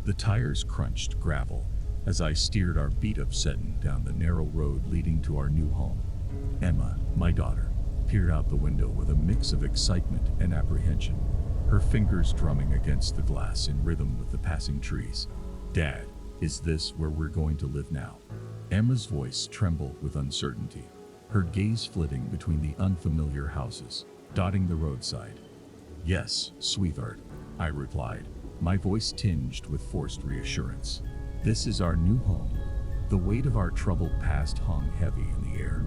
The tires crunched gravel as I steered our beat-up sedan down the narrow road leading to our new home. Emma, my daughter, peered out the window with a mix of excitement and apprehension, her fingers drumming against the glass in rhythm with the passing trees. "Dad, is this where we're going to live now?" Emma's voice trembled with uncertainty, her gaze flitting between the unfamiliar houses, dotting the roadside. "Yes, sweetheart," I replied, my voice tinged with forced reassurance. "This is our new home." The weight of our troubled past hung heavy in the air,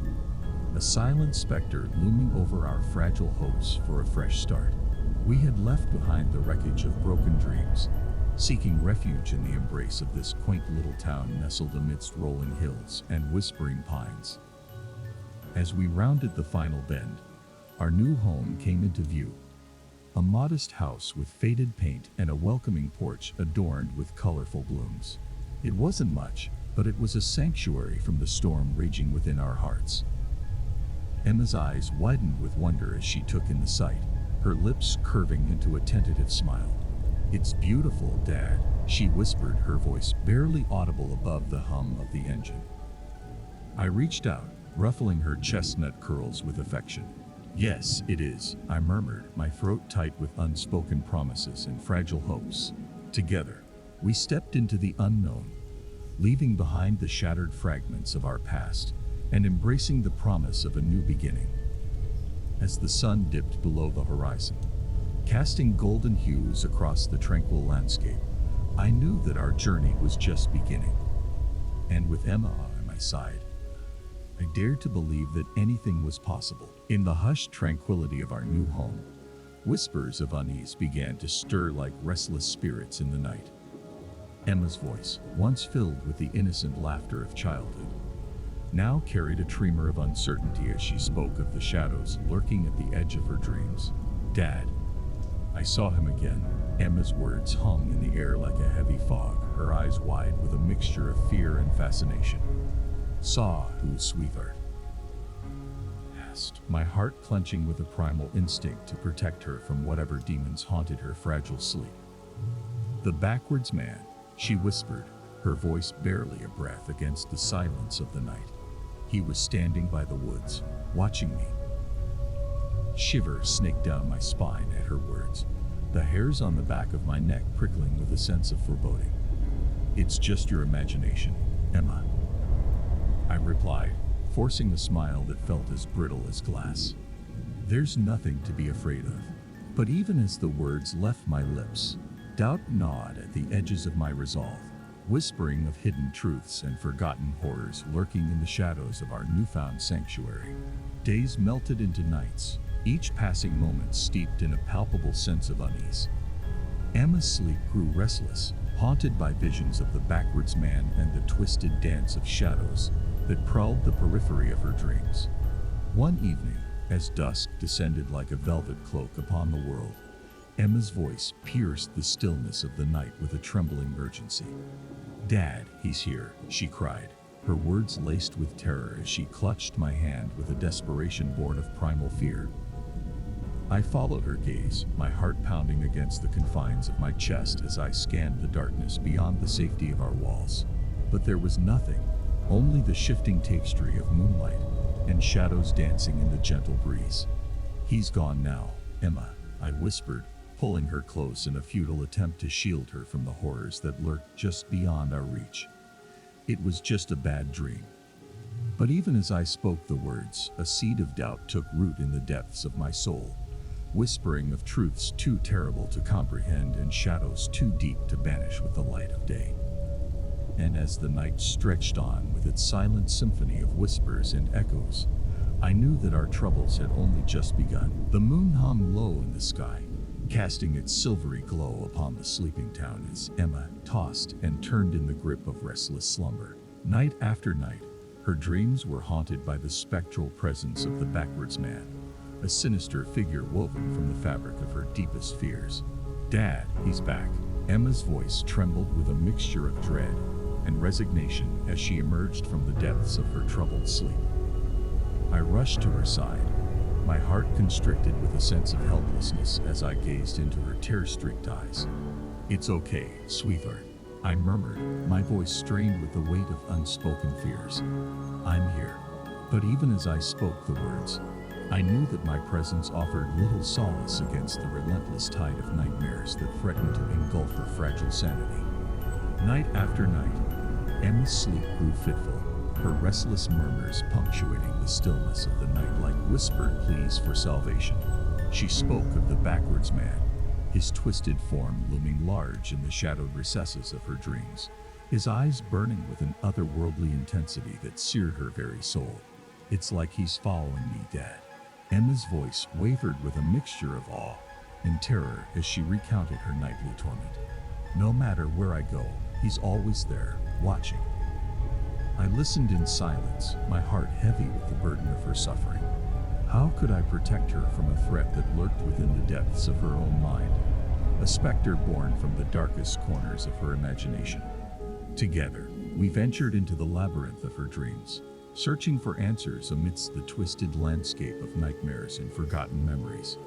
a silent specter looming over our fragile hopes for a fresh start. We had left behind the wreckage of broken dreams, seeking refuge in the embrace of this quaint little town nestled amidst rolling hills and whispering pines. As we rounded the final bend, our new home came into view. A modest house with faded paint and a welcoming porch adorned with colorful blooms. It wasn't much, but it was a sanctuary from the storm raging within our hearts. Emma's eyes widened with wonder as she took in the sight, her lips curving into a tentative smile. "It's beautiful, Dad," she whispered, her voice barely audible above the hum of the engine. I reached out, ruffling her chestnut curls with affection. "Yes, it is," I murmured, my throat tight with unspoken promises and fragile hopes. Together, we stepped into the unknown, leaving behind the shattered fragments of our past and embracing the promise of a new beginning. As the sun dipped below the horizon, casting golden hues across the tranquil landscape, I knew that our journey was just beginning. And with Emma by my side, I dared to believe that anything was possible. In the hushed tranquility of our new home, whispers of unease began to stir like restless spirits in the night. Emma's voice, once filled with the innocent laughter of childhood, now carried a tremor of uncertainty as she spoke of the shadows lurking at the edge of her dreams. "Dad, I saw him again." Emma's words hung in the air like a heavy fog, her eyes wide with a mixture of fear and fascination. "Saw who, sweetheart?" asked, my heart clenching with a primal instinct to protect her from whatever demons haunted her fragile sleep. "The backwards man," she whispered, her voice barely a breath against the silence of the night. "He was standing by the woods, watching me." Shivers snaked down my spine at her words, the hairs on the back of my neck prickling with a sense of foreboding. "It's just your imagination, Emma," I replied, forcing a smile that felt as brittle as glass. "There's nothing to be afraid of." But even as the words left my lips, doubt gnawed at the edges of my resolve, whispering of hidden truths and forgotten horrors lurking in the shadows of our newfound sanctuary. Days melted into nights, each passing moment steeped in a palpable sense of unease. Emma's sleep grew restless, haunted by visions of the backwards man and the twisted dance of shadows that prowled the periphery of her dreams. One evening, as dusk descended like a velvet cloak upon the world, Emma's voice pierced the stillness of the night with a trembling urgency. "Dad, he's here," she cried, her words laced with terror as she clutched my hand with a desperation born of primal fear. I followed her gaze, my heart pounding against the confines of my chest as I scanned the darkness beyond the safety of our walls. But there was nothing, only the shifting tapestry of moonlight and shadows dancing in the gentle breeze. "He's gone now, Emma," I whispered, pulling her close in a futile attempt to shield her from the horrors that lurked just beyond our reach. "It was just a bad dream." But even as I spoke the words, a seed of doubt took root in the depths of my soul, whispering of truths too terrible to comprehend and shadows too deep to banish with the light of day. And as the night stretched on with its silent symphony of whispers and echoes, I knew that our troubles had only just begun. The moon hung low in the sky, casting its silvery glow upon the sleeping town as Emma tossed and turned in the grip of restless slumber. Night after night, her dreams were haunted by the spectral presence of the backwards man, a sinister figure woven from the fabric of her deepest fears. "Dad, he's back." Emma's voice trembled with a mixture of dread and resignation as she emerged from the depths of her troubled sleep. I rushed to her side, my heart constricted with a sense of helplessness as I gazed into her tear-streaked eyes. "It's okay, sweetheart," I murmured, my voice strained with the weight of unspoken fears. I'm here. But even as I spoke the words, I knew that my presence offered little solace against the relentless tide of nightmares that threatened to engulf her fragile sanity. Night after night, Emma's sleep grew fitful, her restless murmurs punctuating the stillness of the night like whispered pleas for salvation. She spoke of the backwards man, his twisted form looming large in the shadowed recesses of her dreams, his eyes burning with an otherworldly intensity that seared her very soul. It's like he's following me, Dad. Emma's voice wavered with a mixture of awe and terror as she recounted her nightly torment. No matter where I go, he's always there, watching. I listened in silence, my heart heavy with the burden of her suffering. How could I protect her from a threat that lurked within the depths of her own mind, a specter born from the darkest corners of her imagination? Together, we ventured into the labyrinth of her dreams, searching for answers amidst the twisted landscape of nightmares and forgotten memories.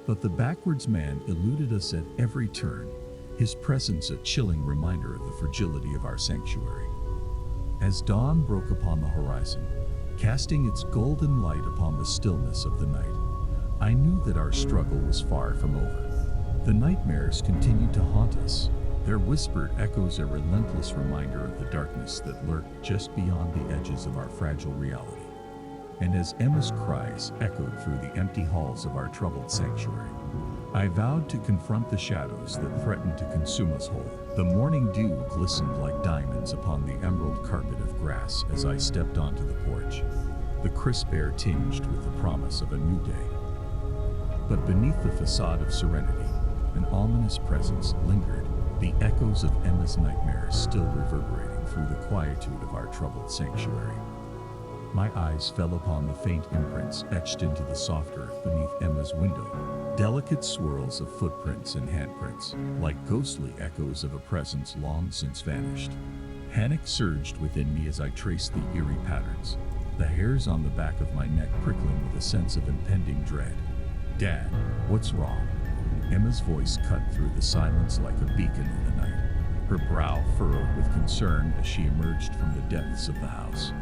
But the backwards man eluded us at every turn, his presence a chilling reminder of the fragility of our sanctuary. As dawn broke upon the horizon, casting its golden light upon the stillness of the night, I knew that our struggle was far from over. The nightmares continued to haunt us, their whispered echoes a relentless reminder of the darkness that lurked just beyond the edges of our fragile reality. And as Emma's cries echoed through the empty halls of our troubled sanctuary, I vowed to confront the shadows that threatened to consume us whole. The morning dew glistened like diamonds upon the emerald carpet of grass as I stepped onto the porch, the crisp air tinged with the promise of a new day. But beneath the facade of serenity, an ominous presence lingered, the echoes of Emma's nightmares still reverberating through the quietude of our troubled sanctuary. My eyes fell upon the faint imprints etched into the soft earth beneath Emma's window, delicate swirls of footprints and handprints, like ghostly echoes of a presence long since vanished. Panic surged within me as I traced the eerie patterns, the hairs on the back of my neck prickling with a sense of impending dread. Dad, what's wrong? Emma's voice cut through the silence like a beacon in the night, her brow furrowed with concern as she emerged from the depths of the house.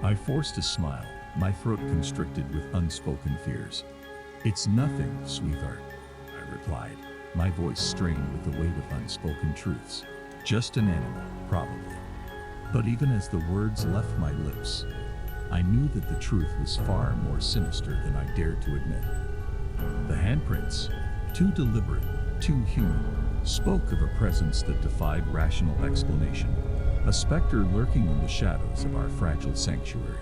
I forced a smile, my throat constricted with unspoken fears. It's nothing, sweetheart, I replied, my voice strained with the weight of unspoken truths. Just an animal, probably. But even as the words left my lips, I knew that the truth was far more sinister than I dared to admit. The handprints, too deliberate, too human, spoke of a presence that defied rational explanation, a specter lurking in the shadows of our fragile sanctuary.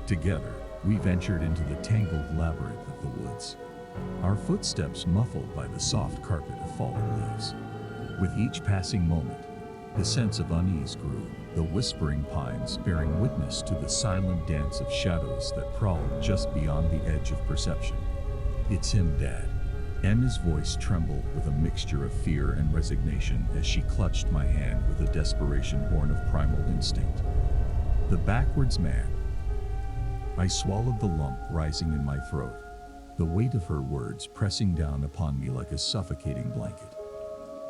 Together, we ventured into the tangled labyrinth of the woods, our footsteps muffled by the soft carpet of fallen leaves. With each passing moment, the sense of unease grew, the whispering pines bearing witness to the silent dance of shadows that prowled just beyond the edge of perception. It's him, Dad. Emma's voice trembled with a mixture of fear and resignation as she clutched my hand with a desperation born of primal instinct. The backwards man. I swallowed the lump rising in my throat, the weight of her words pressing down upon me like a suffocating blanket.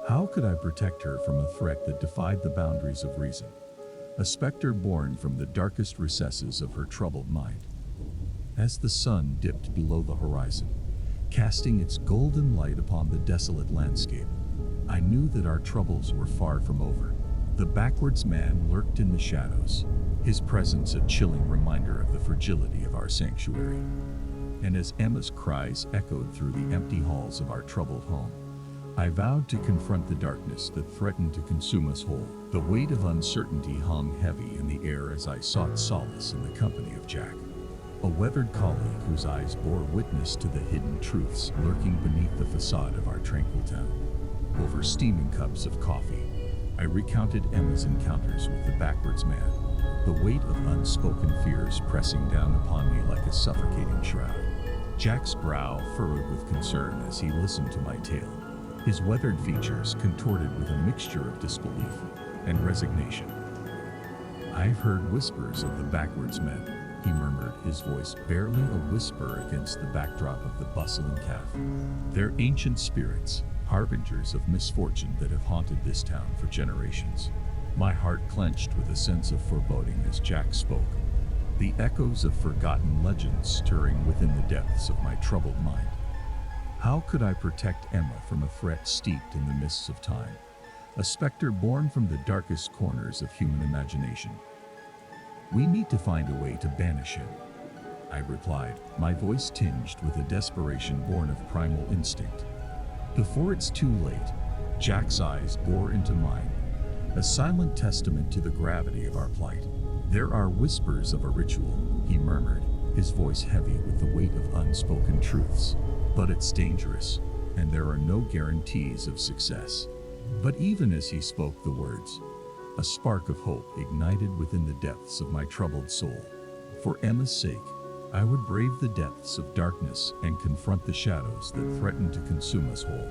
How could I protect her from a threat that defied the boundaries of reason, a specter born from the darkest recesses of her troubled mind? As the sun dipped below the horizon, casting its golden light upon the desolate landscape, I knew that our troubles were far from over. The backwards man lurked in the shadows, his presence a chilling reminder of the fragility of our sanctuary. And as Emma's cries echoed through the empty halls of our troubled home, I vowed to confront the darkness that threatened to consume us whole. The weight of uncertainty hung heavy in the air as I sought solace in the company of Jack, a weathered colleague whose eyes bore witness to the hidden truths lurking beneath the facade of our tranquil town. Over steaming cups of coffee, I recounted Emma's encounters with the backwards man, the weight of unspoken fears pressing down upon me like a suffocating shroud. Jack's brow furrowed with concern as he listened to my tale, his weathered features contorted with a mixture of disbelief and resignation. I've heard whispers of the backwards men, he murmured, his voice barely a whisper against the backdrop of the bustling cafe. They're ancient spirits, harbingers of misfortune that have haunted this town for generations. My heart clenched with a sense of foreboding as Jack spoke, the echoes of forgotten legends stirring within the depths of my troubled mind. How could I protect Emma from a threat steeped in the mists of time, a specter born from the darkest corners of human imagination? "We need to find a way to banish him," I replied, my voice tinged with a desperation born of primal instinct. Before it's too late, Jack's eyes bore into mine, a silent testament to the gravity of our plight. "There are whispers of a ritual," he murmured, his voice heavy with the weight of unspoken truths. "But it's dangerous, and there are no guarantees of success." But even as he spoke the words, a spark of hope ignited within the depths of my troubled soul. For Emma's sake, I would brave the depths of darkness and confront the shadows that threatened to consume us whole.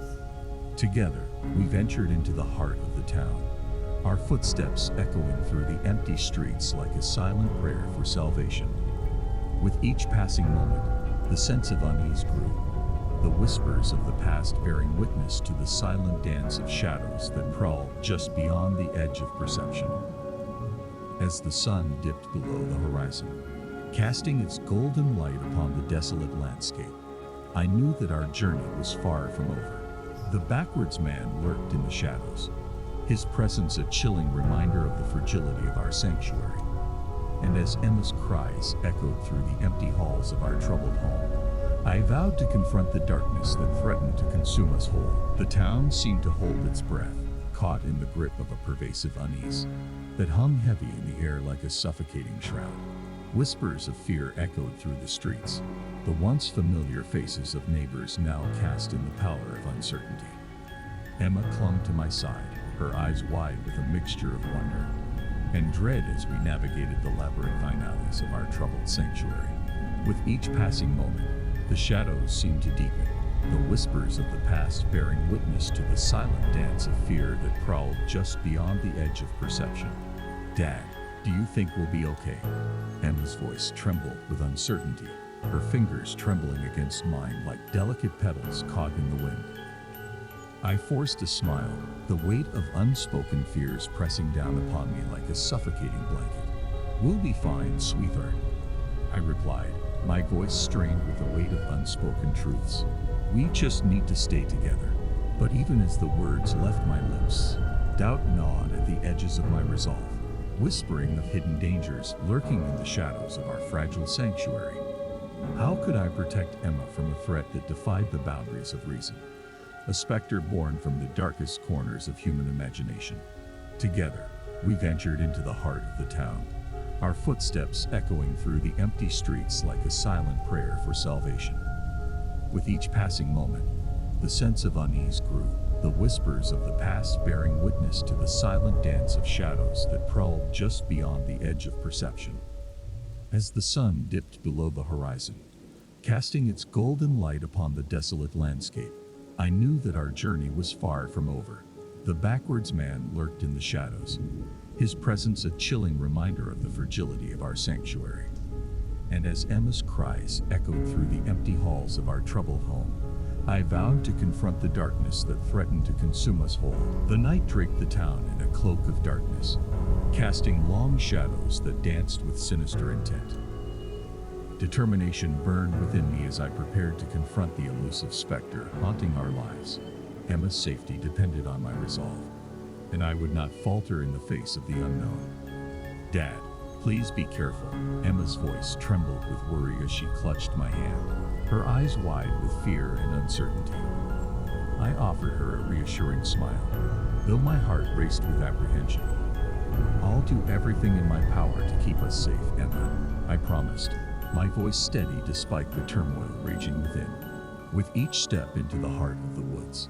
Together, we ventured into the heart of the town, our footsteps echoing through the empty streets like a silent prayer for salvation. With each passing moment, the sense of unease grew, the whispers of the past bearing witness to the silent dance of shadows that prowled just beyond the edge of perception. As the sun dipped below the horizon, casting its golden light upon the desolate landscape, I knew that our journey was far from over. The backwards man lurked in the shadows, his presence a chilling reminder of the fragility of our sanctuary. And as Emma's cries echoed through the empty halls of our troubled home, I vowed to confront the darkness that threatened to consume us whole. The town seemed to hold its breath, caught in the grip of a pervasive unease that hung heavy in the air like a suffocating shroud. Whispers of fear echoed through the streets, the once familiar faces of neighbors now cast in the pallor of uncertainty. Emma clung to my side, her eyes wide with a mixture of wonder and dread as we navigated the labyrinthine alleys of our troubled sanctuary. With each passing moment, the shadows seemed to deepen, the whispers of the past bearing witness to the silent dance of fear that prowled just beyond the edge of perception. "Dad, do you think we'll be okay?" Emma's voice trembled with uncertainty, her fingers trembling against mine like delicate petals caught in the wind. I forced a smile, the weight of unspoken fears pressing down upon me like a suffocating blanket. "We'll be fine, sweetheart," I replied, my voice strained with the weight of unspoken truths. "We just need to stay together." But even as the words left my lips, doubt gnawed at the edges of my resolve, whispering of hidden dangers lurking in the shadows of our fragile sanctuary. How could I protect Emma from a threat that defied the boundaries of reason? A specter born from the darkest corners of human imagination. Together, we ventured into the heart of the town, our footsteps echoing through the empty streets like a silent prayer for salvation. With each passing moment, the sense of unease grew, the whispers of the past bearing witness to the silent dance of shadows that prowled just beyond the edge of perception. As the sun dipped below the horizon, casting its golden light upon the desolate landscape, I knew that our journey was far from over. The backwards man lurked in the shadows, his presence a chilling reminder of the fragility of our sanctuary. And as Emma's cries echoed through the empty halls of our troubled home, I vowed to confront the darkness that threatened to consume us whole. The night draped the town in a cloak of darkness, casting long shadows that danced with sinister intent. Determination burned within me as I prepared to confront the elusive specter haunting our lives. Emma's safety depended on my resolve, and I would not falter in the face of the unknown. "Dad, please be careful." Emma's voice trembled with worry as she clutched my hand, her eyes wide with fear and uncertainty. I offered her a reassuring smile, though my heart raced with apprehension. "I'll do everything in my power to keep us safe, Emma," I promised, my voice steady despite the turmoil raging within. With each step into the heart of the woods,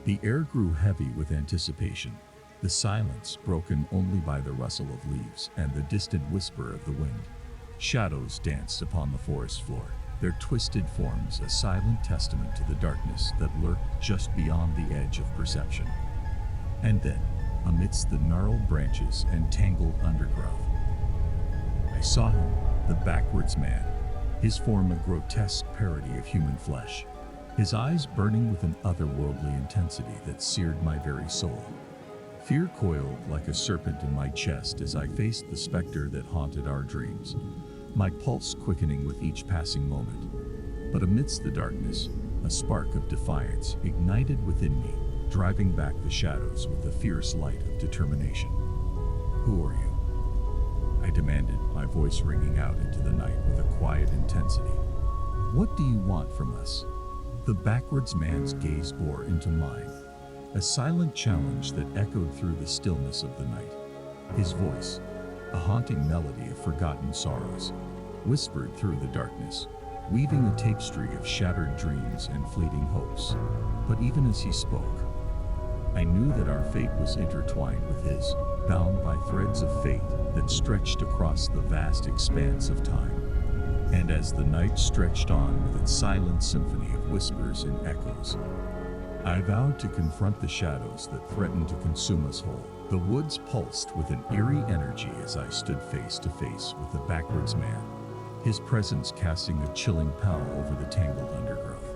the air grew heavy with anticipation, the silence broken only by the rustle of leaves and the distant whisper of the wind. Shadows danced upon the forest floor, their twisted forms a silent testament to the darkness that lurked just beyond the edge of perception. And then, amidst the gnarled branches and tangled undergrowth, I saw him, the backwards man, his form a grotesque parody of human flesh. his eyes burning with an otherworldly intensity that seared my very soul. Fear coiled like a serpent in my chest as I faced the specter that haunted our dreams, my pulse quickening with each passing moment. But amidst the darkness, a spark of defiance ignited within me, driving back the shadows with a fierce light of determination. "Who are you?" I demanded, my voice ringing out into the night with a quiet intensity. "What do you want from us?" The backwards man's gaze bore into mine, a silent challenge that echoed through the stillness of the night. His voice, a haunting melody of forgotten sorrows, whispered through the darkness, weaving a tapestry of shattered dreams and fleeting hopes. But even as he spoke, I knew that our fate was intertwined with his, bound by threads of fate that stretched across the vast expanse of time. And as the night stretched on with its silent symphony of whispers and echoes, I vowed to confront the shadows that threatened to consume us whole. The woods pulsed with an eerie energy as I stood face to face with the backwards man, his presence casting a chilling pall over the tangled undergrowth.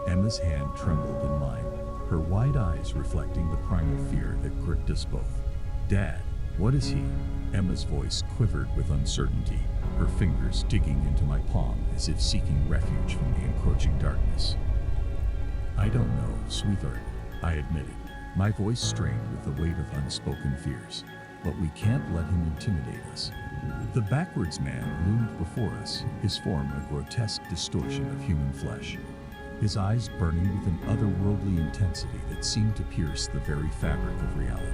Emma's hand trembled in mine, her wide eyes reflecting the primal fear that gripped us both. "Dad, what is he?" Emma's voice quivered with uncertainty, her fingers digging into my palm as if seeking refuge from the encroaching darkness. "I don't know, sweetheart," I admitted, my voice strained with the weight of unspoken fears. "But we can't let him intimidate us." The backwards man loomed before us, his form a grotesque distortion of human flesh, his eyes burning with an otherworldly intensity that seemed to pierce the very fabric of reality.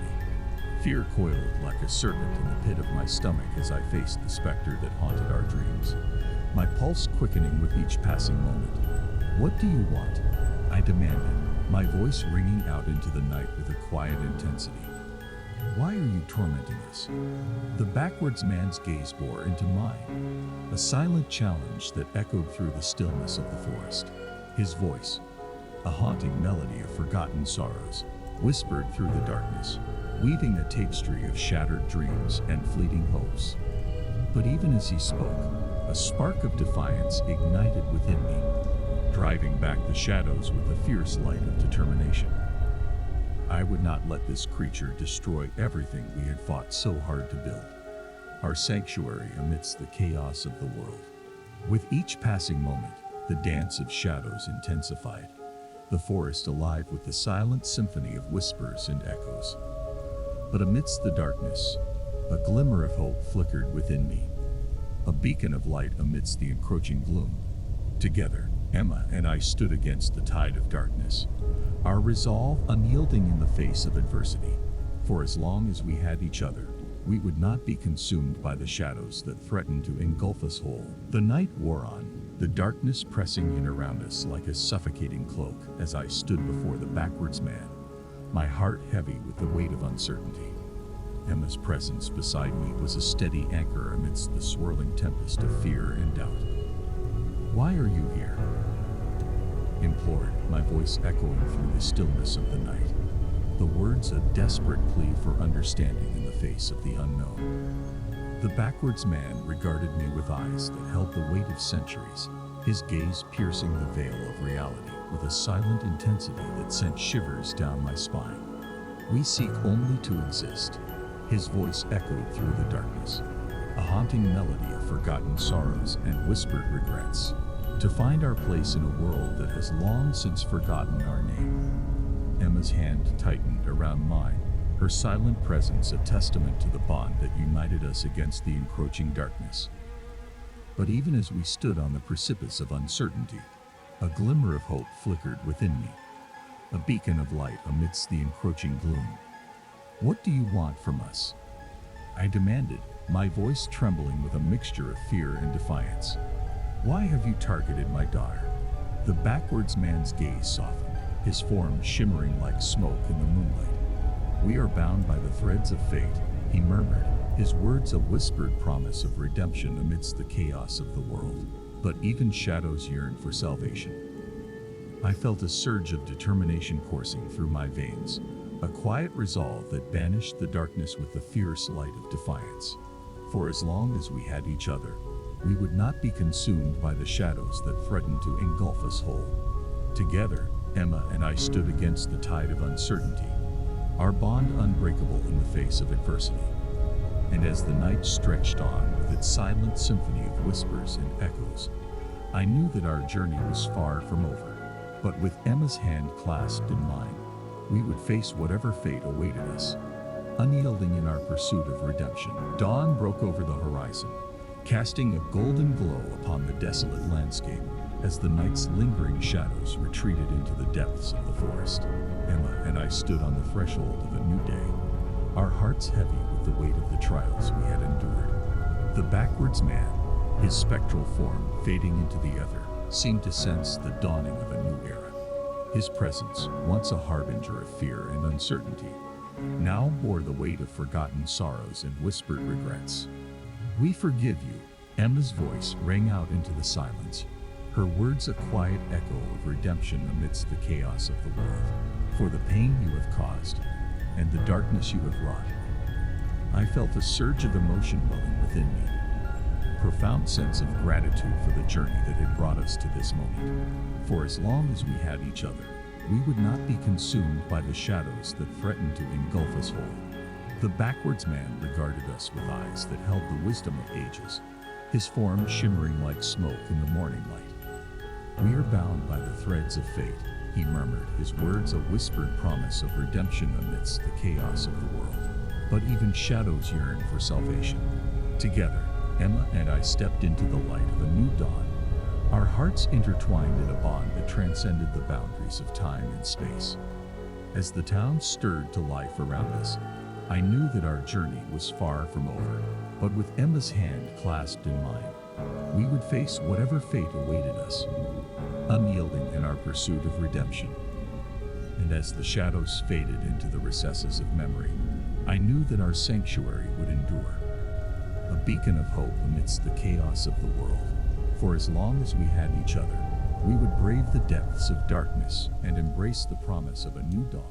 Fear coiled like a serpent in the pit of my stomach as I faced the specter that haunted our dreams, my pulse quickening with each passing moment. "What do you want?" I demanded, my voice ringing out into the night with a quiet intensity. "Why are you tormenting us?" The backwards man's gaze bore into mine, a silent challenge that echoed through the stillness of the forest. His voice, a haunting melody of forgotten sorrows, whispered through the darkness, weaving a tapestry of shattered dreams and fleeting hopes. But even as he spoke, a spark of defiance ignited within me, driving back the shadows with a fierce light of determination. I would not let this creature destroy everything we had fought so hard to build, our sanctuary amidst the chaos of the world. With each passing moment, the dance of shadows intensified, the forest alive with the silent symphony of whispers and echoes. But amidst the darkness, a glimmer of hope flickered within me, a beacon of light amidst the encroaching gloom. Together, Emma and I stood against the tide of darkness, our resolve unyielding in the face of adversity. For as long as we had each other, we would not be consumed by the shadows that threatened to engulf us whole. The night wore on, the darkness pressing in around us like a suffocating cloak as I stood before the backwards man, my heart heavy with the weight of uncertainty. Emma's presence beside me was a steady anchor amidst the swirling tempest of fear and doubt. "Why are you here?" implored, my voice echoing through the stillness of the night, the words a desperate plea for understanding in the face of the unknown. The backwards man regarded me with eyes that held the weight of centuries, his gaze piercing the veil of reality with a silent intensity that sent shivers down my spine. "We seek only to exist," his voice echoed through the darkness, a haunting melody of forgotten sorrows and whispered regrets. "To find our place in a world that has long since forgotten our name." Emma's hand tightened around mine, her silent presence a testament to the bond that united us against the encroaching darkness. But even as we stood on the precipice of uncertainty, a glimmer of hope flickered within me, a beacon of light amidst the encroaching gloom. "What do you want from us?" I demanded, my voice trembling with a mixture of fear and defiance. "Why have you targeted my daughter?" The backwards man's gaze softened, his form shimmering like smoke in the moonlight. "We are bound by the threads of fate," he murmured, his words a whispered promise of redemption amidst the chaos of the world. "But even shadows yearn for salvation." I felt a surge of determination coursing through my veins, a quiet resolve that banished the darkness with the fierce light of defiance. For as long as we had each other, we would not be consumed by the shadows that threatened to engulf us whole. Together, Emma and I stood against the tide of uncertainty, our bond unbreakable in the face of adversity. And as the night stretched on with its silent symphony of whispers and echoes, I knew that our journey was far from over. But with Emma's hand clasped in mine, we would face whatever fate awaited us, unyielding in our pursuit of redemption. Dawn broke over the horizon, casting a golden glow upon the desolate landscape as the night's lingering shadows retreated into the depths of the forest. Emma and I stood on the threshold of a new day, our hearts heavy with the weight of the trials we had endured. The backwards man, his spectral form fading into the ether, seemed to sense the dawning of a new era. His presence, once a harbinger of fear and uncertainty, now bore the weight of forgotten sorrows and whispered regrets. "We forgive you," Emma's voice rang out into the silence, her words a quiet echo of redemption amidst the chaos of the world. "For the pain you have caused, and the darkness you have wrought." I felt a surge of emotion welling within me, a profound sense of gratitude for the journey that had brought us to this moment. For as long as we had each other, we would not be consumed by the shadows that threatened to engulf us whole. The backwards man regarded us with eyes that held the wisdom of ages, his form shimmering like smoke in the morning light. "We are bound by the threads of fate," he murmured, his words a whispered promise of redemption amidst the chaos of the world. But even shadows yearn for salvation. Together, Emma and I stepped into the light of a new dawn, our hearts intertwined in a bond that transcended the boundaries of time and space. As the town stirred to life around us, I knew that our journey was far from over, but with Emma's hand clasped in mine, we would face whatever fate awaited us, unyielding in our pursuit of redemption. And as the shadows faded into the recesses of memory, I knew that our sanctuary would endure, a beacon of hope amidst the chaos of the world. For as long as we had each other, we would brave the depths of darkness and embrace the promise of a new dawn.